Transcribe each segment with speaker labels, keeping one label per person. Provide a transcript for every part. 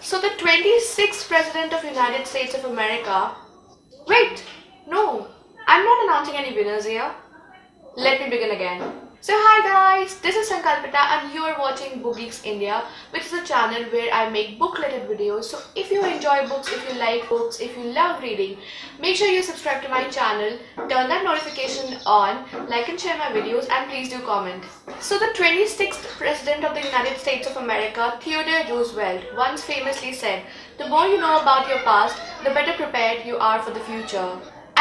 Speaker 1: So the 26th President of United States of America... Wait, no, I'm not announcing any winners here. Let me begin again. So hi guys, this is Sankalpita and you are watching bookGeeks India, which is a channel where I make book-related videos. So if you enjoy books, if you like books, if you love reading, make sure you subscribe to my channel, turn that notification on, like and share my videos, and please do comment. So the 26th President of the United States of America, Theodore Roosevelt, once famously said, "The more you know about your past, the better prepared you are for the future."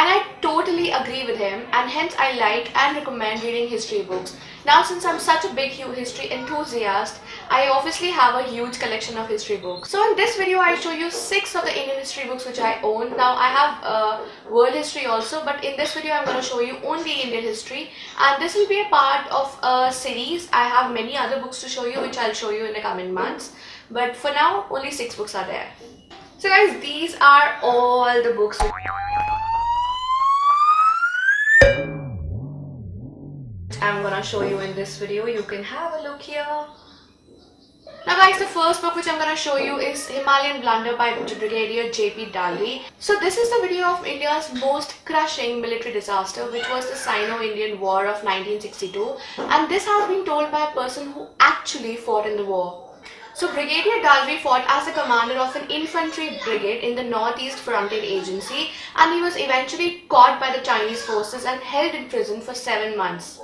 Speaker 1: And I totally agree with him, and hence I like and recommend reading history books. Now since I'm such a big history enthusiast, I obviously have a huge collection of history books. So in this video I'll show you 6 of the Indian history books which I own. Now I have world history also, but in this video I'm going to show you only Indian history, and this will be a part of a series. I have many other books to show you which I'll show you in the coming months, but for now only 6 books are there. So guys, these are all the books I'm gonna show you in this video. You can have a look here. Now guys, the first book which I'm gonna show you is Himalayan Blunder by Brigadier J.P. Darley. So this is the video of India's most crushing military disaster, which was the Sino-Indian War of 1962, and this has been told by a person who actually fought in the war. So Brigadier Darley fought as the commander of an infantry brigade in the Northeast Frontier Agency, and he was eventually caught by the Chinese forces and held in prison for 7 months.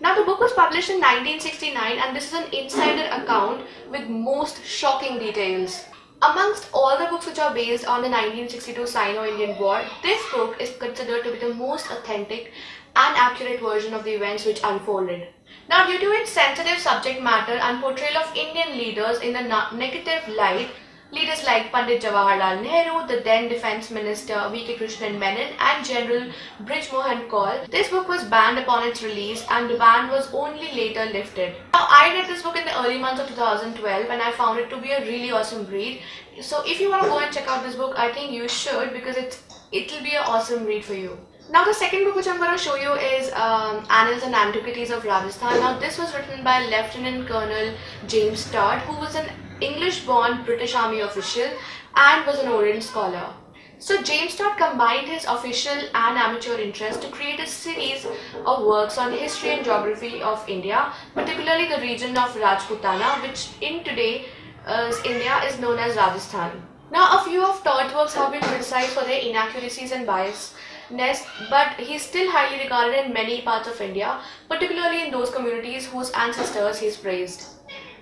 Speaker 1: Now the book was published in 1969, and this is an insider account with most shocking details. Amongst all the books which are based on the 1962 Sino-Indian War, this book is considered to be the most authentic and accurate version of the events which unfolded. Now due to its sensitive subject matter and portrayal of Indian leaders in the negative light, leaders like Pandit Jawaharlal Nehru, the then Defence Minister V.K. Krishnan Menon, and General Brij Mohan Kaul, this book was banned upon its release, and the ban was only later lifted. Now I read this book in the early months of 2012 and I found it to be a really awesome read. So if you want to go and check out this book, I think you should, because it'll be an awesome read for you. Now the second book which I'm going to show you is Annals and Antiquities of Rajasthan. Now this was written by Lieutenant Colonel James Todd, who was an English-born British Army official and was an Orient scholar. So James Todd combined his official and amateur interest to create a series of works on history and geography of India, particularly the region of Rajputana, which in today's India is known as Rajasthan. Now a few of Todd's works have been criticized for their inaccuracies and biasness, but he is still highly regarded in many parts of India, particularly in those communities whose ancestors he praised.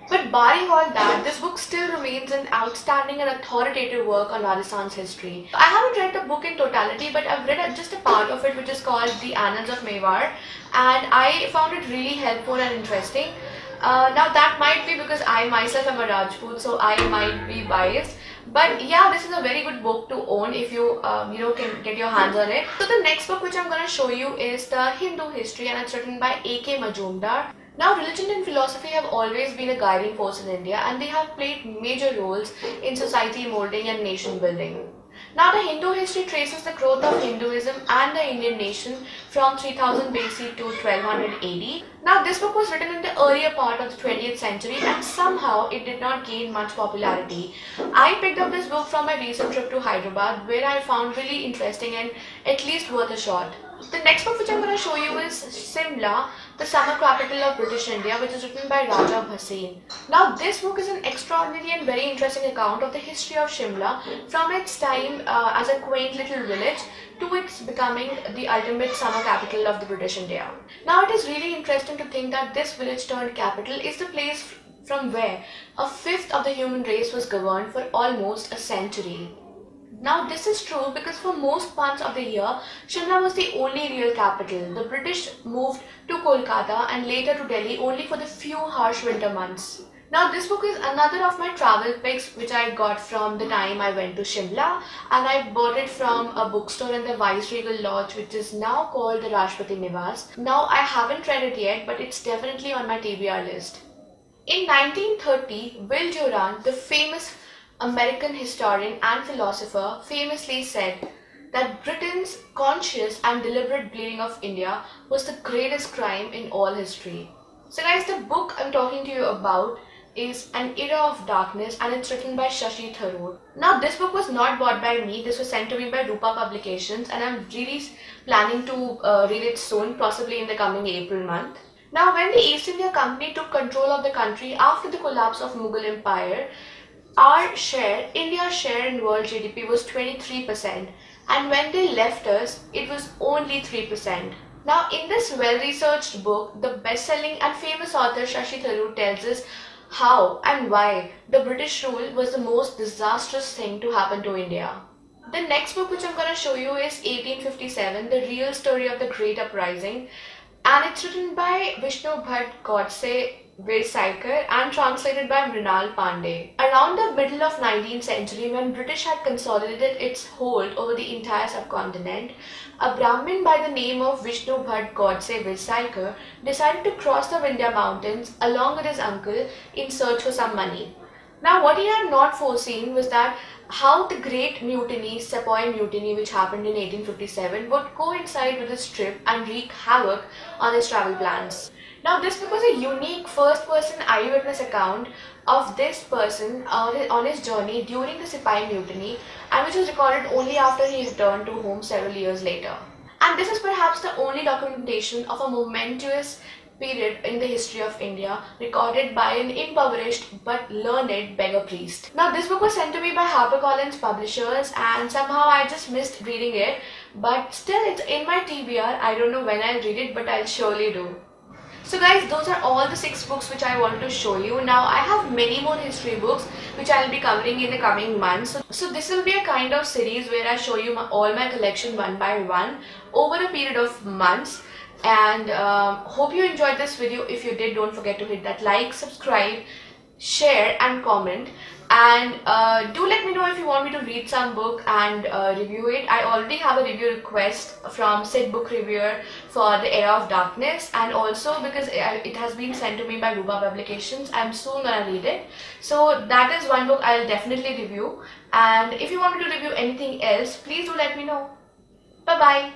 Speaker 1: But barring all that, this book still remains an outstanding and authoritative work on Rajasthan's history. I haven't read the book in totality, but I've read just a part of it, which is called The Annals of Mewar, and I found it really helpful and interesting. Now that might be because I myself am a Rajput, so I might be biased. But yeah, this is a very good book to own if you can get your hands on it. So the next book which I'm going to show you is The Hindu History, and it's written by A.K. Majumdar. Now religion and philosophy have always been a guiding force in India, and they have played major roles in society molding and nation building. Now the Hindu history traces the growth of Hinduism and the Indian nation from 3000 BC to 1200 AD. Now this book was written in the earlier part of the 20th century, and somehow it did not gain much popularity. I picked up this book from my recent trip to Hyderabad, where I found really interesting and at least worth a shot. The next book which I'm going to show you is Shimla, the summer capital of British India, which is written by Raja Bhasin. Now this book is an extraordinary and very interesting account of the history of Shimla from its time as a quaint little village to its becoming the ultimate summer capital of the British India. Now it is really interesting to think that this village turned capital is the place from where a fifth of the human race was governed for almost a century. Now this is true because for most months of the year, Shimla was the only real capital. The British moved to Kolkata and later to Delhi only for the few harsh winter months. Now this book is another of my travel picks which I got from the time I went to Shimla, and I bought it from a bookstore in the Viceregal Lodge, which is now called the Rashtrapati Niwas. Now I haven't read it yet, but it's definitely on my TBR list. In 1930, Will Durant, the famous American historian and philosopher, famously said that Britain's conscious and deliberate bleeding of India was the greatest crime in all history. So guys, the book I'm talking to you about is An Era of Darkness, and it's written by Shashi Tharoor. Now this book was not bought by me, this was sent to me by Rupa Publications, and I'm really planning to read it soon, possibly in the coming April month. Now when the East India Company took control of the country after the collapse of Mughal Empire, India's share in world GDP was 23%, and when they left us, it was only 3%. Now, in this well-researched book, the best-selling and famous author Shashi Tharoor tells us how and why the British rule was the most disastrous thing to happen to India. The next book which I'm going to show you is 1857, The Real Story of the Great Uprising, and it's written by Vishnu Bhatt Godse Virsaikar and translated by Mrinal Pandey. Around the middle of 19th century, when British had consolidated its hold over the entire subcontinent, a Brahmin by the name of Vishnu Bhatt Godse Virsaikar decided to cross the Vindhya mountains along with his uncle in search for some money. Now what he had not foreseen was that how the Great Mutiny, Sepoy Mutiny, which happened in 1857, would coincide with his trip and wreak havoc on his travel plans. Now this book was a unique first-person eyewitness account of this person on his journey during the Sepoy Mutiny, and which was recorded only after he returned to home several years later. And this is perhaps the only documentation of a momentous period in the history of India recorded by an impoverished but learned beggar priest. Now this book was sent to me by HarperCollins Publishers, and somehow I just missed reading it, but still it's in my TBR. I don't know when I'll read it, but I'll surely do. So guys, those are all the 6 books which I wanted to show you. Now I have many more history books which I'll be covering in the coming months. So this will be a kind of series where I show you all my collection one by one over a period of months. And hope you enjoyed this video. If you did, don't forget to hit that like, subscribe, share and comment. And do let me know if you want me to read some book and review it. I already have a review request from Sid Book Reviewer for The Era of Darkness, and also because it has been sent to me by Rupa Publications, I'm soon gonna read it. So that is one book I'll definitely review. And if you want me to review anything else, please do let me know. Bye bye.